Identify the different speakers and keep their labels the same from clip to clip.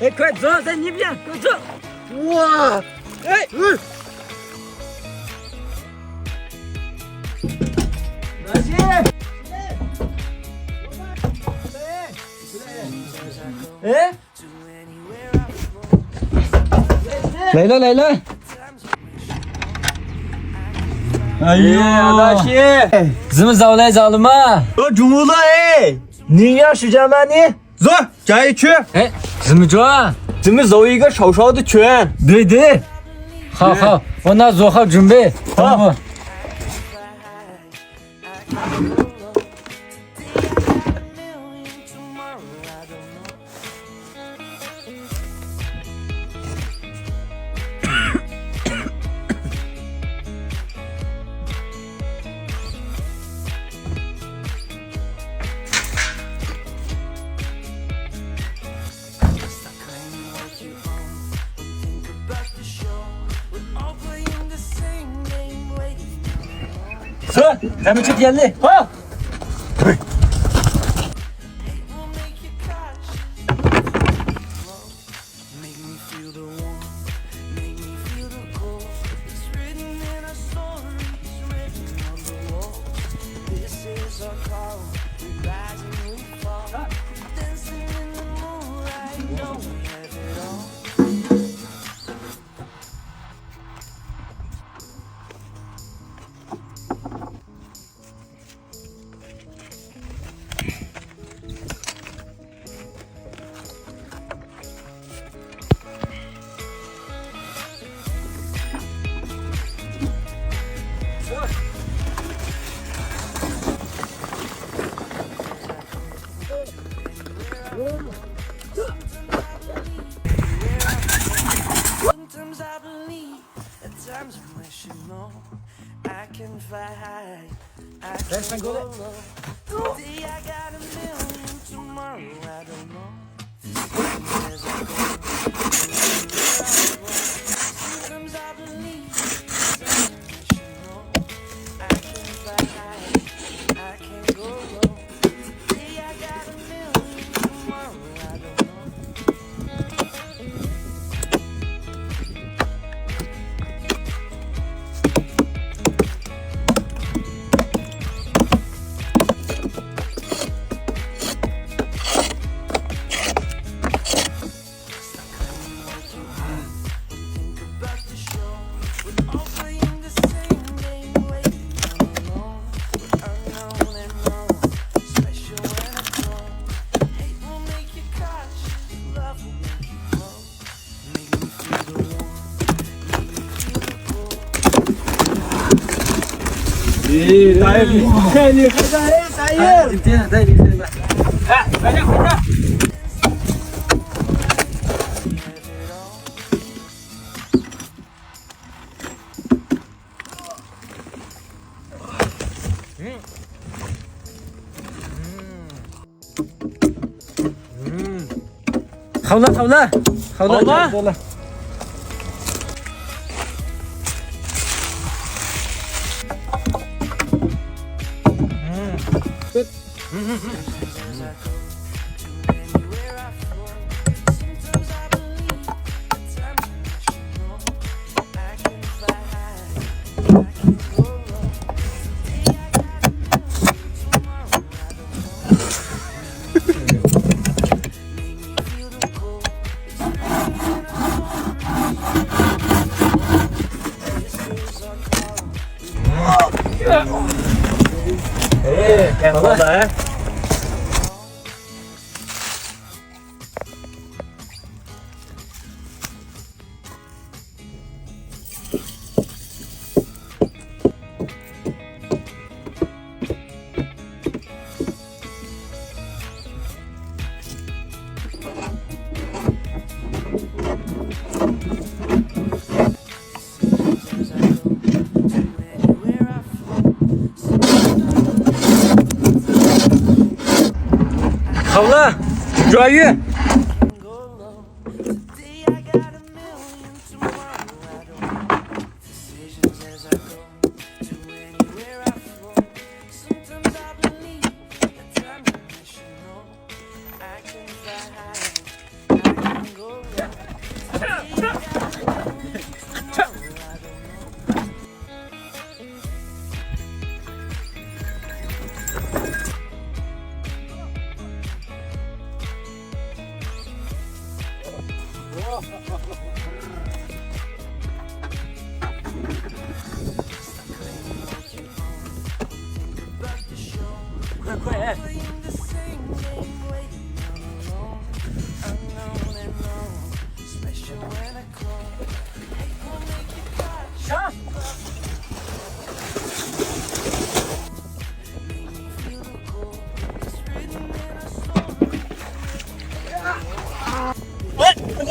Speaker 1: 哎，快走，在那边，快走！哇，哎，拿去！哎，来了来了！哎呦，大西，怎么找来找了吗？
Speaker 2: 我中午了哎，你要时间吗你？走，加一圈。
Speaker 1: 哎，怎么做啊？
Speaker 2: 咱们走一个少少的圈。
Speaker 1: 对对，好好，我那做好准备。好。走，咱们去店里。好。Let's go. Tahir, ni Tahir. Tahir. Banyak banyak. Havla. Havla. Em có đấy. Havla, joyeux.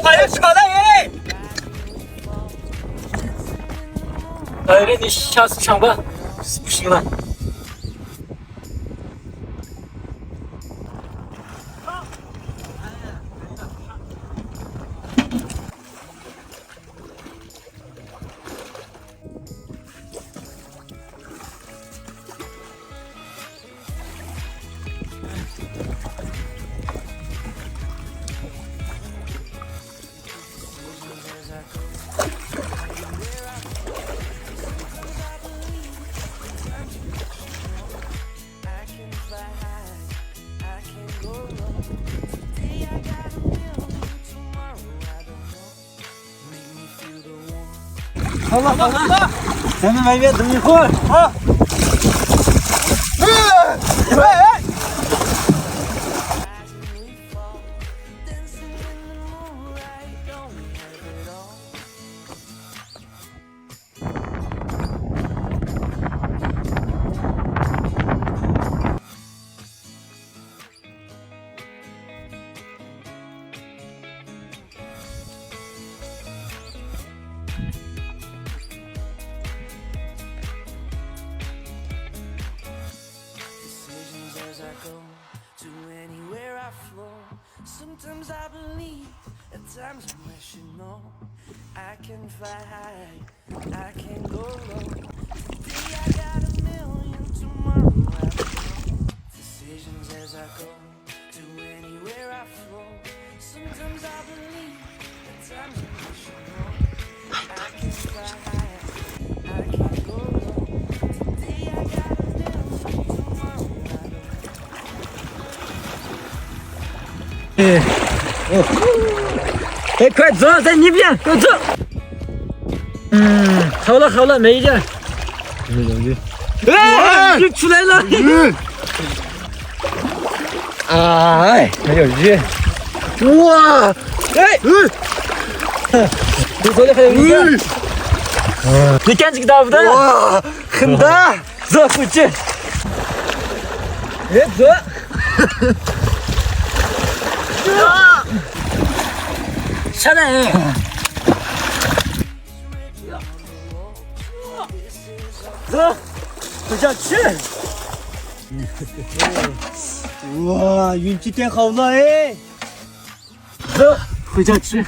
Speaker 1: Hayır çıkada ye. Hayır ne şans çamba. Sıkışılan. Allah Allah. Sen mi meyve uygur? Ha.
Speaker 3: Sometimes I believe, at times I wish you know I can fly high, I can go low. Today I got a million, tomorrow I don't know. Decisions as I go, to anywhere I flow. Sometimes I believe, at times I wish you know I can fly high, I can go low. Today I got a million, tomorrow I don't know.
Speaker 1: 哎，快走，在那边，快走。好了好了，没事。哎，鱼出来了。哎，没有鱼。哇，哎，你手里还有鱼。你看这个大不大？
Speaker 2: 哇，很大。
Speaker 1: 走回去。哎，走。下来，走，回家去。
Speaker 2: 哇，运气太好了哎！
Speaker 1: 走，回家去。